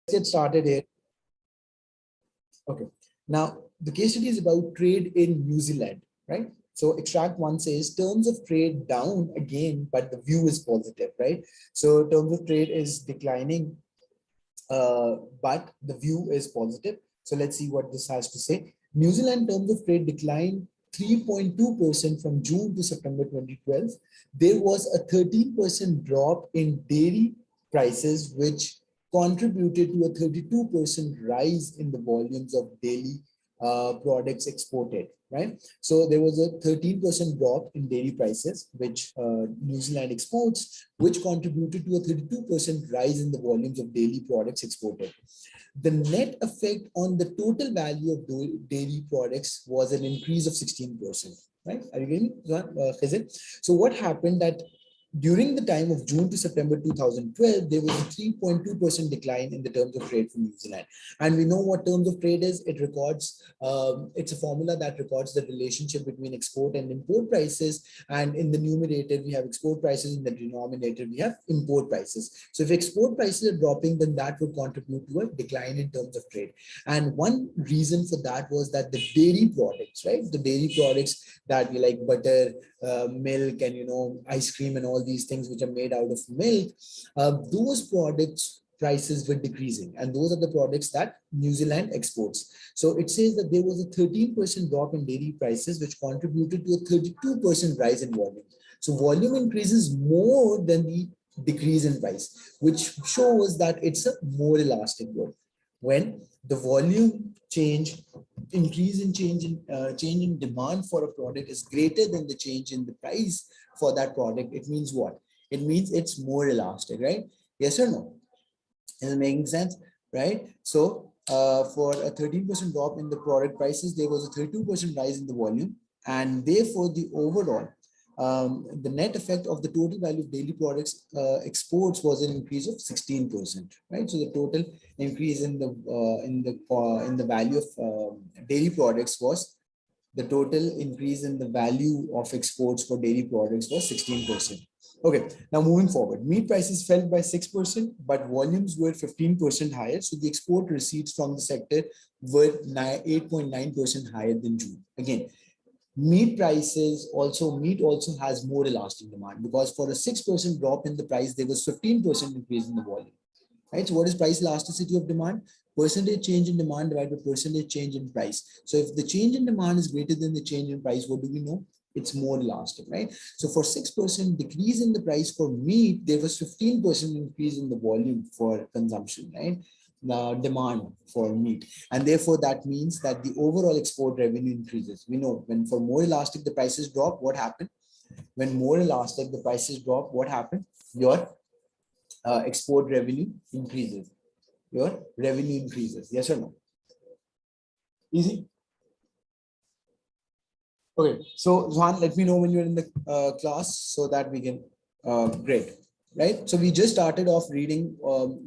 get started here. Okay. Now, the case study is about trade in New Zealand, right? So extract one says terms of trade down again, but the view is positive, right? So terms of trade is declining, but the view is positive. So let's see what this has to say. New Zealand terms of trade declined 3.2% from June to September 2012. There was a 13% drop in dairy prices, which contributed to a 32% rise in the volumes of daily products exported, right? So there was a 13% drop in dairy prices, which New Zealand exports, which contributed to a 32% rise in the volumes of daily products exported. The net effect on the total value of dairy products was an increase of 16%, right? Are you getting me? So what happened that during the time of June to September 2012, there was a 3.2% decline in the terms of trade from New Zealand. And we know what terms of trade is. It records, it's a formula that records the relationship between export and import prices. And in the numerator, we have export prices. In the denominator, we have import prices. So if export prices are dropping, then that would contribute to a decline in terms of trade. And one reason for that was that the dairy products, right? The dairy products that we like butter, milk, and ice cream and all these things which are made out of milk, those products prices were decreasing, and those are the products that New Zealand exports. So it says that there was a 13% drop in dairy prices, which contributed to a 32% rise in volume. So volume increases more than the decrease in price, which shows that it's a more elastic good. When the volume change, change in demand for a product is greater than the change in the price for that product, it means what? It means it's more elastic, right? Yes or no? Is it making sense? Right? So for a 13% drop in the product prices, there was a 32% rise in the volume, and therefore the overall the net effect of the total value of daily products exports was an increase of 16%, right? So the total increase in the value of dairy products was, the total increase in the value of exports for dairy products was 16%. Okay, now moving forward, meat prices fell by 6%, but volumes were 15% higher. So the export receipts from the sector were 8.9% higher than June. Again, meat also has more elastic demand, because for a 6% drop in the price, there was 15% increase in the volume, right? So what is price elasticity of demand? Percentage change in demand divided by percentage change in price. So if the change in demand is greater than the change in price, what do we know? It's more elastic, right? So for 6% decrease in the price for meat, there was 15% increase in the volume for consumption, right? Demand for meat, and therefore that means that the overall export revenue increases. We know when for more elastic the prices drop, what happened? When more elastic the prices drop, what happened? Your export revenue increases. Your revenue increases. Yes or no? Easy. Okay, so Zuhan, let me know when you're in the class so that we can great. Right, so we just started off reading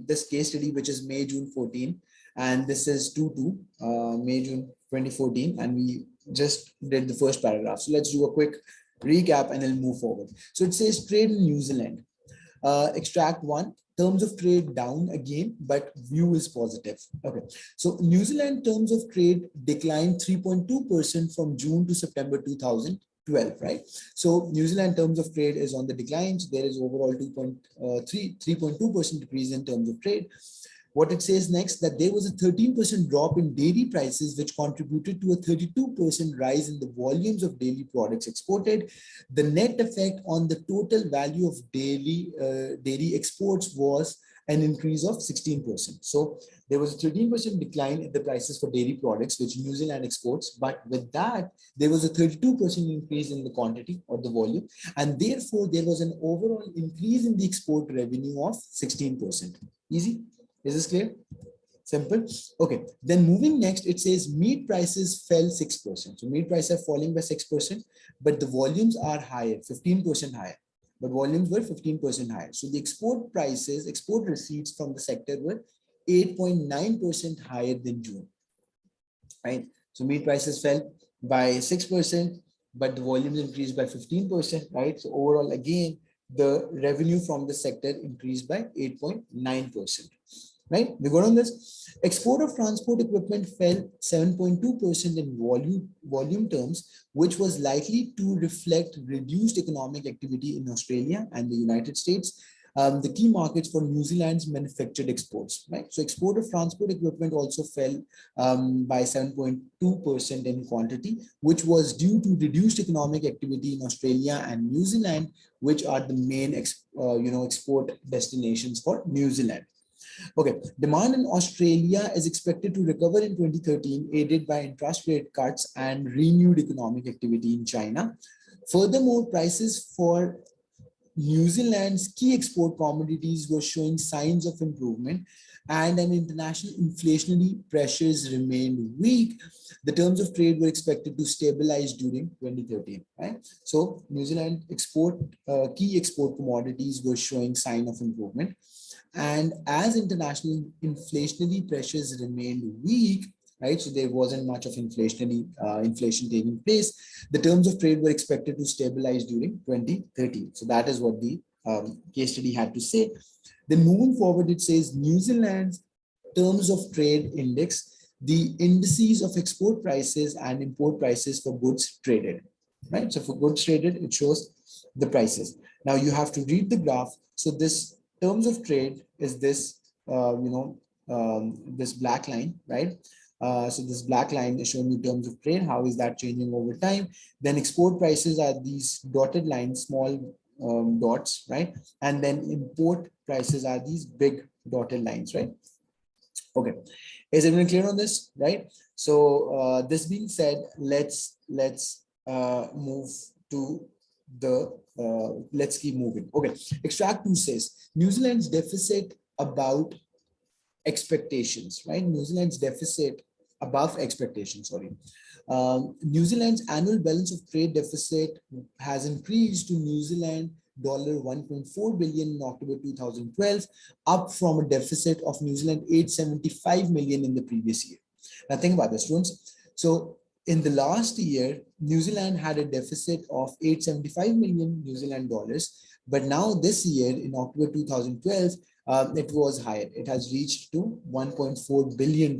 this case study, which is May-June 14, and this is 2-2, May-June 2014, and we just did the first paragraph. So let's do a quick recap and then move forward. So it says trade in New Zealand. Extract 1, terms of trade down again, but view is positive. Okay, so New Zealand terms of trade declined 3.2% from June to September 2012, right? So New Zealand terms of trade is on the decline. So there is overall 3.2% decrease in terms of trade. What it says next, that there was a 13% drop in dairy prices, which contributed to a 32% rise in the volumes of daily products exported. The net effect on the total value of dairy exports was an increase of 16%. So there was a 13% decline in the prices for dairy products, which New Zealand exports, but with that, there was a 32% increase in the quantity or the volume, and therefore there was an overall increase in the export revenue of 16%. Easy? Is this clear? Simple. Okay. Then moving next, it says meat prices fell 6%. So meat prices are falling by 6%, but the volumes are higher, 15% higher. But volumes were 15% higher. So the export prices, export receipts from the sector were 8.9% higher than June. Right? So meat prices fell by 6%, but the volumes increased by 15%. Right? So overall, again, the revenue from the sector increased by 8.9%. right? We got on this. Export of transport equipment fell 7.2% in volume terms, which was likely to reflect reduced economic activity in Australia and the United States, the key markets for New Zealand's manufactured exports, right? So export of transport equipment also fell by 7.2% in quantity, which was due to reduced economic activity in Australia and New Zealand, which are the main export destinations for New Zealand. Okay, demand in Australia is expected to recover in 2013, aided by interest rate cuts and renewed economic activity in China. Furthermore, prices for New Zealand's key export commodities were showing signs of improvement, and an international inflationary pressures remained weak. The terms of trade were expected to stabilize during 2013, right? So New Zealand key export commodities were showing sign of improvement. And as international inflationary pressures remained weak, right? So there wasn't much of inflation taking place. The terms of trade were expected to stabilize during 2013. So that is what the case study had to say. Then moving forward, it says New Zealand's terms of trade index, the indices of export prices and import prices for goods traded, right? So for goods traded, it shows the prices. Now you have to read the graph. So this terms of trade is this, this black line, right? So this black line is showing you terms of trade. How is that changing over time? Then export prices are these dotted lines, small dots, right? And then import prices are these big dotted lines, right? Okay, is everyone clear on this, right? So this being said, let's move to the let's keep moving. Okay, extract 2 says New Zealand's deficit about expectations, right? New Zealand's deficit above expectations, sorry. New Zealand's annual balance of trade deficit has increased to New Zealand $1.4 billion in October 2012, up from a deficit of New Zealand 875 million in the previous year. Now think about this, students. So in the last year, New Zealand had a deficit of 875 million New Zealand dollars, but now this year in October 2012, it was higher. It has reached to $1.4 billion.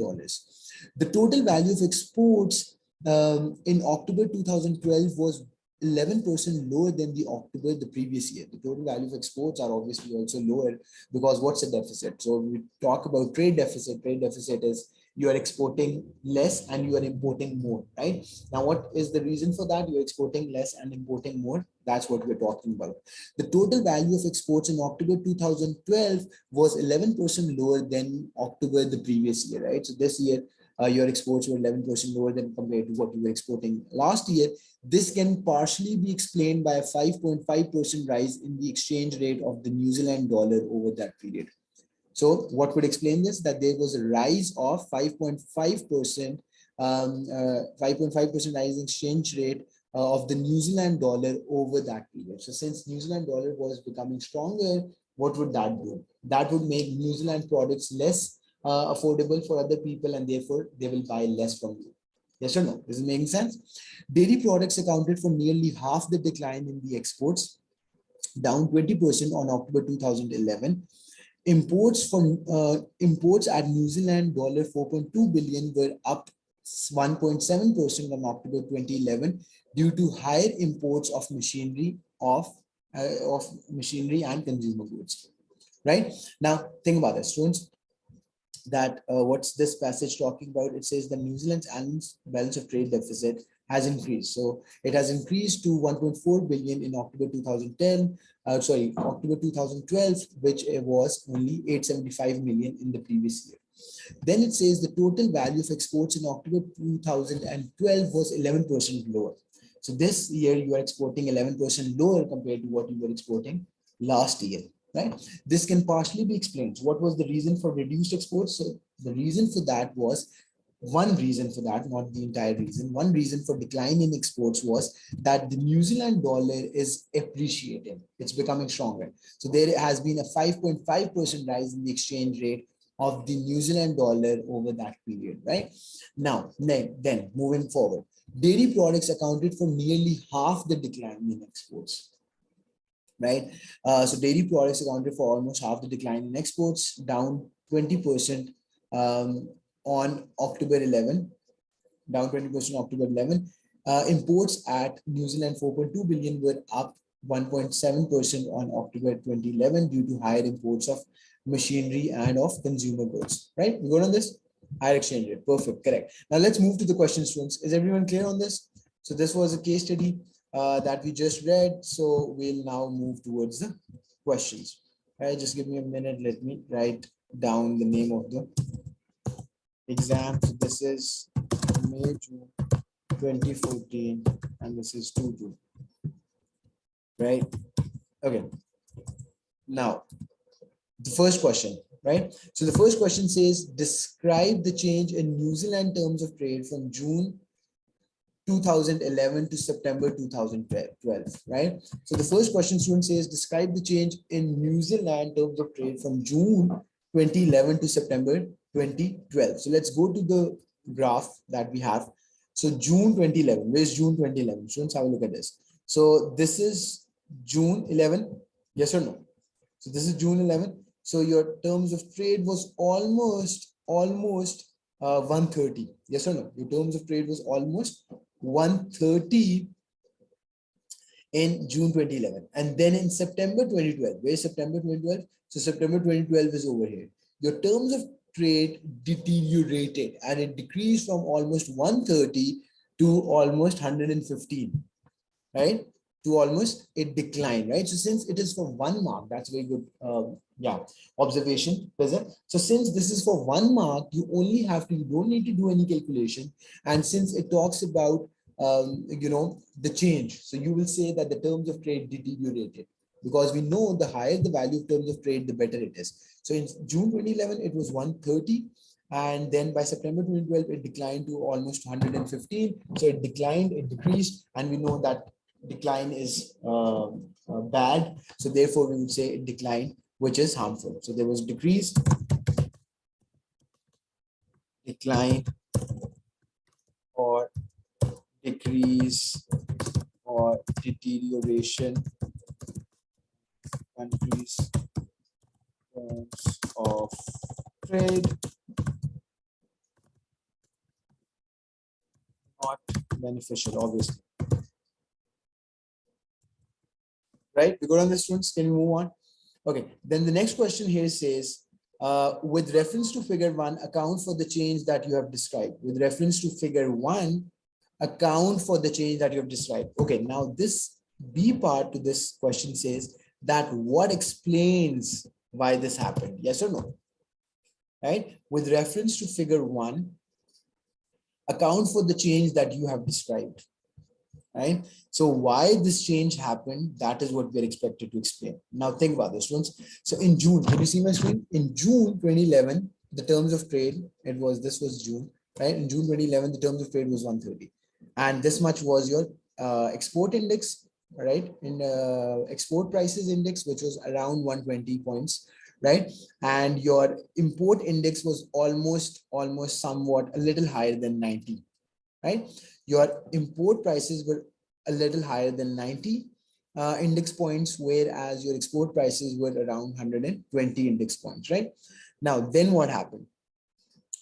The total value of exports in October 2012 was 11% lower than the October the previous year. The total value of exports are obviously also lower because what's a deficit? So we talk about trade deficit. Trade deficit is you are exporting less and you are importing more, right? Now, what is the reason for that? You're exporting less and importing more. That's what we're talking about. The total value of exports in October 2012 was 11% lower than October the previous year, right? So this year, your exports were 11% lower than compared to what you were exporting last year. This can partially be explained by a 5.5% rise in the exchange rate of the New Zealand dollar over that period. So what would explain this? That there was a rise of 5.5%, 5.5% rise in exchange rate of the New Zealand dollar over that period. So since New Zealand dollar was becoming stronger, what would that do? That would make New Zealand products less affordable for other people, and therefore they will buy less from you. Yes or no? Is it making sense? Dairy products accounted for nearly half the decline in the exports, down 20% on October 2011. Imports at New Zealand $4.2 billion were up 1.7% on October 2011 due to higher imports of machinery and consumer goods. Right now, think about this, students. That what's this passage talking about? It says the New Zealand's annual balance of trade deficit has increased. So it has increased to 1.4 billion in October 2010, October 2012, which was only 875 million in the previous year. Then it says the total value of exports in October 2012 was 11% lower. So this year you are exporting 11% lower compared to what you were exporting last year. Right? This can partially be explained. So what was the reason for reduced exports? So the reason for that was, one reason for that, not the entire reason, one reason for decline in exports was that the New Zealand dollar is appreciating. It's becoming stronger. So there has been a 5.5% rise in the exchange rate of the New Zealand dollar over that period, right? Now, then moving forward, dairy products accounted for nearly half the decline in exports. Right, so dairy products accounted for almost half the decline in exports, down 20% on October 11, down 20% October 11. Imports at New Zealand 4.2 billion were up 1.7% on October 2011 due to higher imports of machinery and of consumer goods. Right? We good on this? Higher exchange rate. Perfect. Correct. Now let's move to the question, students. Is everyone clear on this? So this was a case study that we just read. So we'll now move towards the questions. All right, just give me a minute. Let me write down the name of the exam. So this is May, June 2014, and this is 2-2. Right? Okay. Now, the first question, right? So the first question says, describe the change in New Zealand terms of trade from June 2011 to September 2012, right? So the first question, student, says, describe the change in New Zealand terms of trade from June 2011 to September 2012. So let's go to the graph that we have. So June 2011, where's June 2011? Students, have a look at this. So this is June 11, yes or no? So this is June 11. So your terms of trade was almost 130, yes or no? Your terms of trade was almost 130 in June 2011. And then in September 2012, where's September 2012? So September 2012 is over here. Your terms of trade deteriorated and it decreased from almost 130 to almost 115, right? To almost it declined, right? So since it is for 1 mark, that's very good, observation, present. So since this is for 1 mark, you don't need to do any calculation. And since it talks about, the change, so you will say that the terms of trade deteriorated, because we know the higher the value of terms of trade, the better it is. So in June 2011, it was 130. And then by September 2012, it declined to almost 115. So it declined, it decreased, and we know that decline is bad. So therefore, we would say it declined, which is harmful. So there was decrease, decline, or decrease, or deterioration, countries' terms of trade, not beneficial, obviously. Right? We go on this, students. Can we move on? Okay. Then the next question here says, with reference to figure 1, account for the change that you have described. With reference to figure 1, account for the change that you have described. Okay. Now this B part to this question says that what explains why this happened? Yes or no? Right? With reference to figure 1, account for the change that you have described. Right? So why this change happened, that is what we're expected to explain. Now think about this, ones. So in June, can you see my screen? In June 2011, the terms of trade, this was June, right? In June 2011, the terms of trade was 130. And this much was your export index, right? In export prices index, which was around 120 points, right? And your import index was almost somewhat a little higher than 90, right? Your import prices were a little higher than 90 index points, whereas your export prices were around 120 index points, right? Now, then what happened?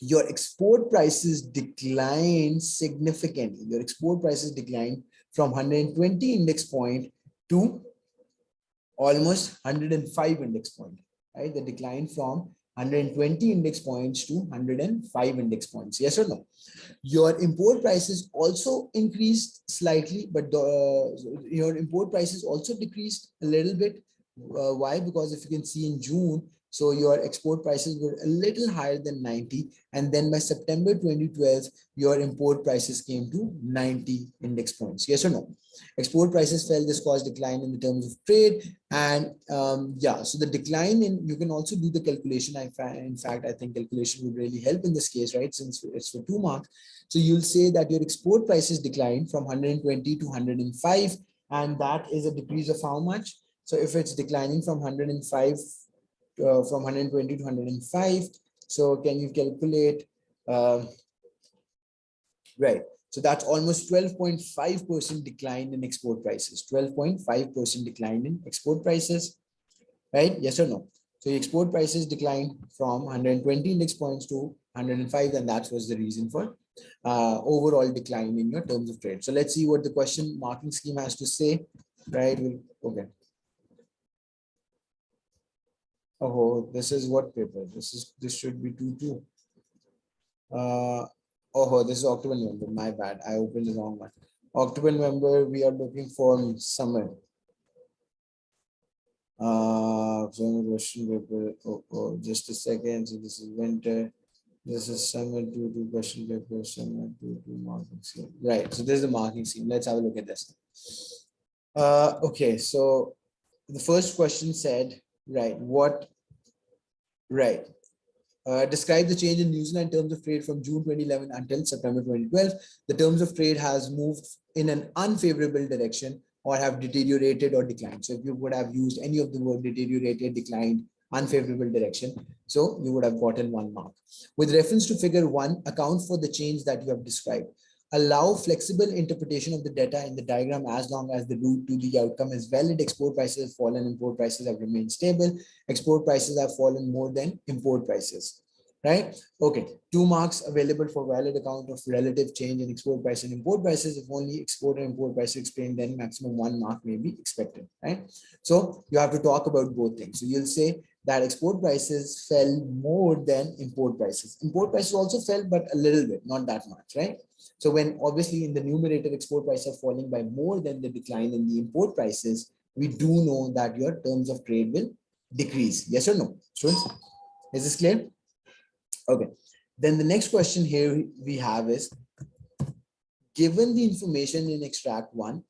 Your export prices declined significantly. Your export prices declined from 120 index point to almost 105 index point, right? The decline from 120 index points to 105 index points. Yes or no? Your import prices also increased slightly, but your import prices also decreased a little bit. Why? Because if you can see in June, so your export prices were a little higher than 90. And then by September 2012, your import prices came to 90 index points. Yes or no? Export prices fell. This caused decline in the terms of trade. And so the decline in, you can also do the calculation. In fact, I think calculation would really help in this case, right? Since it's for 2 marks. So you'll say that your export prices declined from 120 to 105. And that is a decrease of how much? So if it's declining from 105, from 120 to 105. So can you calculate, right? So that's almost 12.5% decline in export prices, 12.5% decline in export prices, right? Yes or no? So So export prices declined from 120 index points to 105, and that was the reason for overall decline in your terms of trade. So let's see what the question marking scheme has to say, right? Okay. Oh, this is what paper? This should be 2-2. Oh, this is October, November. My bad. I opened the wrong one. October, November, we are looking for summer. So question paper. Oh, just a second. So this is winter. This is summer 2-2 question paper. Summer 2-2 marking scheme. Right. So this is the marking scheme. Let's have a look at this. Okay. So the first question said, right, right. Describe the change in New Zealand terms of trade from June 2011 until September 2012. The terms of trade has moved in an unfavorable direction or have deteriorated or declined. So if you would have used any of the word deteriorated, declined, unfavorable direction, so you would have gotten 1 mark. With reference to figure 1, account for the change that you have described. Allow flexible interpretation of the data in the diagram as long as the route to the outcome is valid. Export prices have fallen, import prices have remained stable. Export prices have fallen more than import prices, right? Okay, 2 marks available for valid account of relative change in export price and import prices. If only export and import prices explained, then maximum 1 mark may be expected, right? So you have to talk about both things. So you'll say that export prices fell more than import prices. Import prices also fell, but a little bit, not that much, right? So when obviously in the numerator export prices are falling by more than the decline in the import prices, we do know that your terms of trade will decrease. Yes or no, students? Is this clear? Okay. Then the next question here we have is, given the information in extract 1,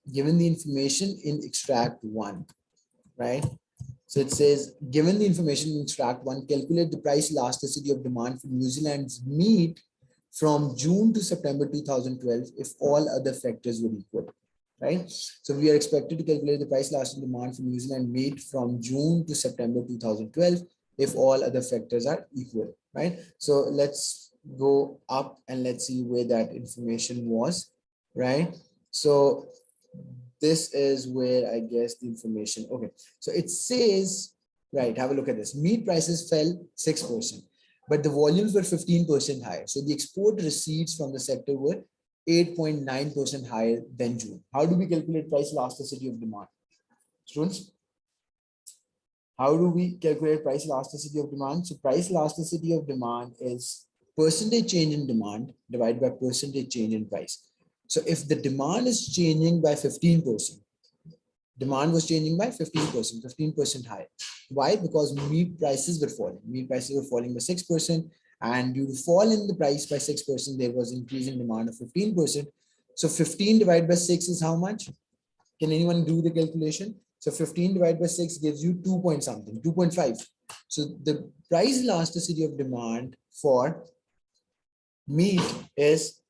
right? So it says, given the information in extract 1, calculate the price elasticity of demand for New Zealand's meat from June to September 2012 if all other factors were equal, right? So we are expected to calculate the price elasticity demand for New Zealand meat from June to September 2012 if all other factors are equal, right? So let's go up and let's see where that information was, right? So this is where I guess the information, okay. So it says, right, have a look at this. Meat prices fell 6%, but the volumes were 15% higher. So the export receipts from the sector were 8.9% higher than June. How do we calculate price elasticity of demand? Students, how do we calculate price elasticity of demand? So price elasticity of demand is percentage change in demand divided by percentage change in price. So if the demand is changing by 15%, demand was changing by 15% higher. Why? Because meat prices were falling. Meat prices were falling by 6%, and due to fall in the price by 6%, there was increase in demand of 15%. So 15 divided by 6 is how much? Can anyone do the calculation? So 15 divided by 6 gives you 2 point something, 2.5. So the price elasticity of demand for meat is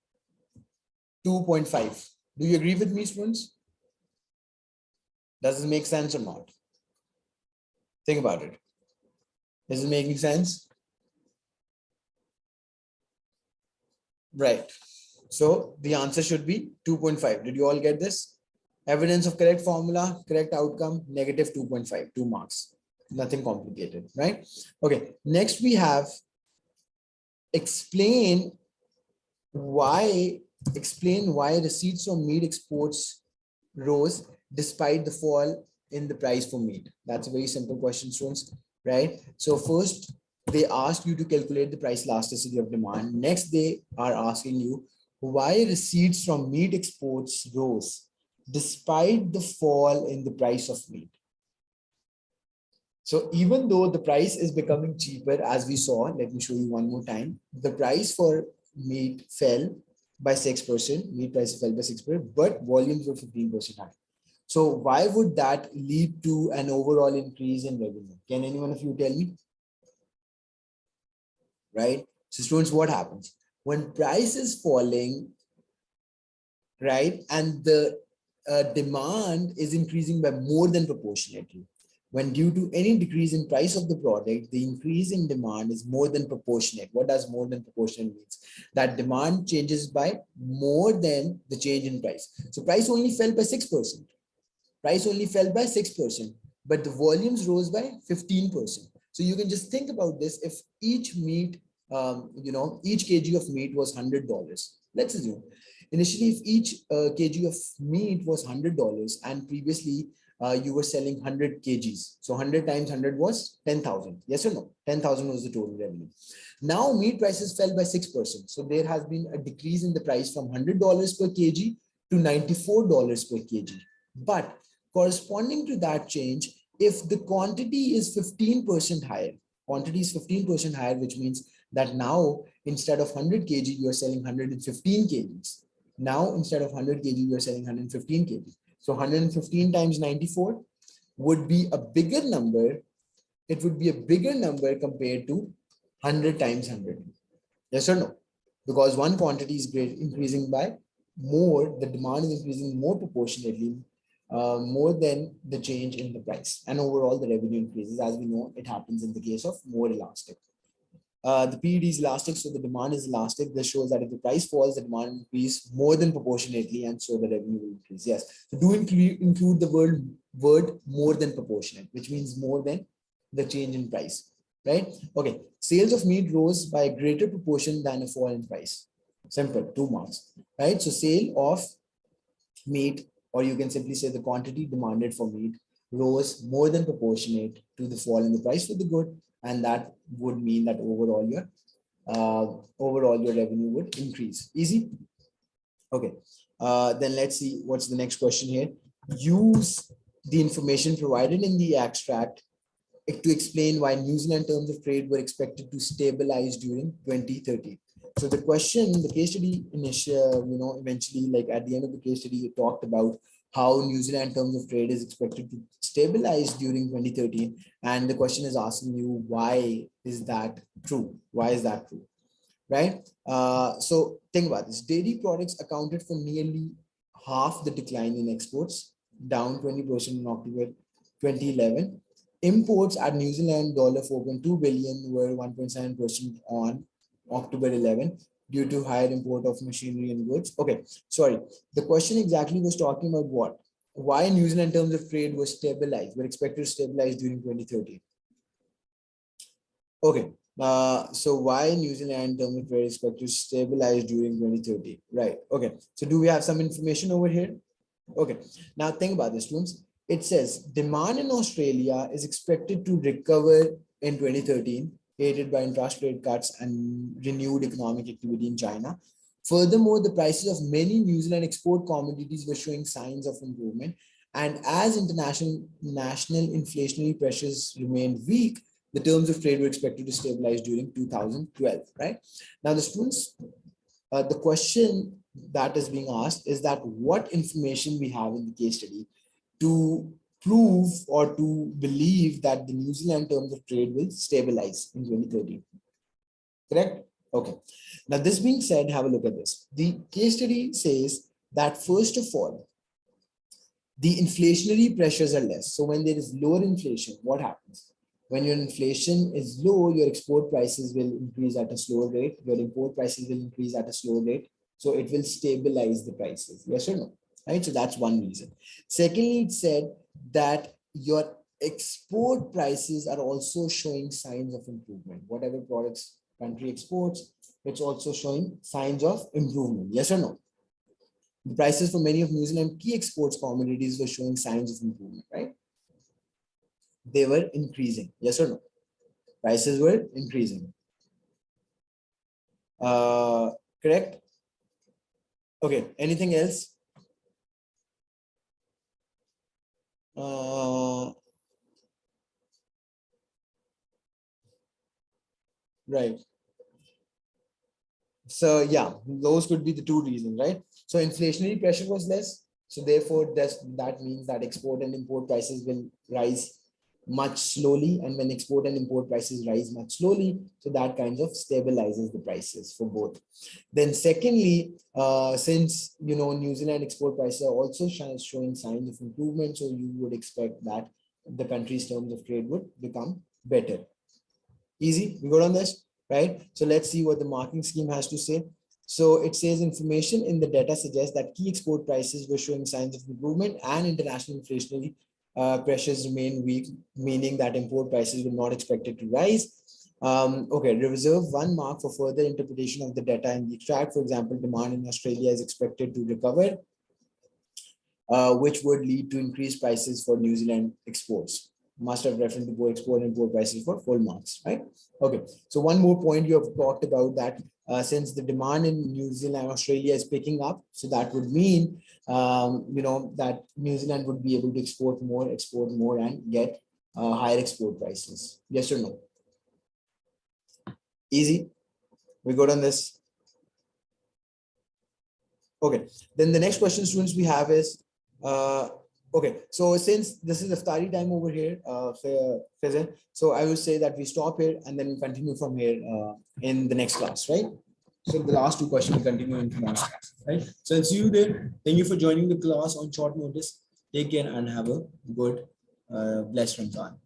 2.5. Do you agree with me, students? Does it make sense or not? Think about it. Is it making sense? Right. So the answer should be 2.5. Did you all get this? Evidence of correct formula, correct outcome, negative 2.5, 2 marks. Nothing complicated, right? Okay. Next we have explain why receipts from meat exports rose despite the fall in the price for meat. That's a very simple question, students, right? So first, they asked you to calculate the price elasticity of demand. Next, they are asking you why receipts from meat exports rose despite the fall in the price of meat. So even though the price is becoming cheaper, as we saw, let me show you one more time, the price for meat fell by 6%, meat price fell by 6%, but volumes were 15% higher. So why would that lead to an overall increase in revenue? Can anyone of you tell me? Right? So students, what happens? When price is falling, right, and the demand is increasing by more than proportionately, when due to any decrease in price of the product, the increase in demand is more than proportionate. What does more than proportionate means? That demand changes by more than the change in price. So price only fell by 6%. Price only fell by 6%, but the volumes rose by 15%. So you can just think about this. If each meat, each kg of meat was $100. Let's assume initially if each kg of meat was $100 and previously you were selling 100 kgs. So 100 times 100 was 10,000. Yes or no? 10,000 was the total revenue. Now meat prices fell by 6%. So there has been a decrease in the price from $100 per kg to $94 per kg. But corresponding to that change, if the quantity is 15% higher, which means that now instead of 100 kg, you are selling 115 kgs. Now instead of 100 kg, you are selling 115 kg. So 115 times 94 would be a bigger number. It would be a bigger number compared to 100 times 100. Yes or no? Because one quantity is increasing by more, the demand is increasing more proportionately, more than the change in the price, and overall the revenue increases. As we know, it happens in the case of more elastic. The PED is elastic, so the demand is elastic. This shows that if the price falls, the demand increases more than proportionately, and so the revenue will increase. Yes, so do include the word more than proportionate, which means more than the change in price, right? Okay, sales of meat rose by a greater proportion than a fall in price. Simple, 2 marks, right? So sale of meat, or you can simply say the quantity demanded for meat, rose more than proportionate to the fall in the price for the good, and that would mean that overall your revenue would increase. Easy. Okay, then let's see what's the next question here. Use the information provided in the extract to explain why New Zealand terms of trade were expected to stabilize during 2030. So the question, the case study eventually, like at the end of the case study, it talked about how New Zealand terms of trade is expected to stabilize during 2030. And the question is asking you, why is that true? Why is that true? Right? So think about this. Dairy products accounted for nearly half the decline in exports, down 20% in October 2011. Imports at New Zealand $4.2 billion were 1.7% on October 11 due to higher import of machinery and goods. Okay, sorry. The question exactly was talking about what? Why New Zealand terms of trade was stabilized, were expected to stabilize during 2030. Okay, so why New Zealand terms of trade is expected to stabilize during 2030? Right, okay. So do we have some information over here? Okay, now think about this, students. It says demand in Australia is expected to recover in 2013, aided by interest rate cuts and renewed economic activity in China. Furthermore, the prices of many New Zealand export commodities were showing signs of improvement. And as national inflationary pressures remained weak, the terms of trade were expected to stabilize during 2012, right? Now, the students, the question that is being asked is that what information we have in the case study to prove or to believe that the New Zealand terms of trade will stabilize in 2030. Correct? Okay. Now, this being said, have a look at this. The case study says that first of all, the inflationary pressures are less. So when there is lower inflation, what happens? When your inflation is low, your export prices will increase at a slower rate. Your import prices will increase at a slower rate. So it will stabilize the prices. Yes or no? Right? So that's one reason. Secondly, it said that your export prices are also showing signs of improvement. Whatever products country exports, it's also showing signs of improvement. Yes or no? The prices for many of New Zealand key exports commodities were showing signs of improvement, right? They were increasing. Yes or no? Prices were increasing. Correct? Okay, anything else? Right. So yeah, those could be the two reasons, right? So inflationary pressure was less. So therefore, that means that export and import prices will rise much slowly. And when export and import prices rise much slowly, so that kind of stabilizes the prices for both. Then secondly, since New Zealand export prices are also showing signs of improvement, so you would expect that the country's terms of trade would become better. Easy, we got on this, right? So let's see what the marking scheme has to say. So it says information in the data suggests that key export prices were showing signs of improvement and international inflationary pressures remain weak, meaning that import prices will not expected to rise. Okay, reserve 1 mark for further interpretation of the data in the extract. For example, demand in Australia is expected to recover, which would lead to increased prices for New Zealand exports. Must have reference to both export and import prices for full marks, right? Okay, so one more point you have talked about that since the demand in New Zealand, Australia is picking up, so that would mean, that New Zealand would be able to export more and get higher export prices. Yes or no? Easy. We good on this. Okay, then the next question, students, we have is, okay, so since this is iftari time over here, Faizan, so I will say that we stop here and then continue from here in the next class, right? So the last 2 questions will continue in tomorrow's class, right? So I'll see you there. Thank you for joining the class on short notice. Take care and have a good, blessed Ramadan.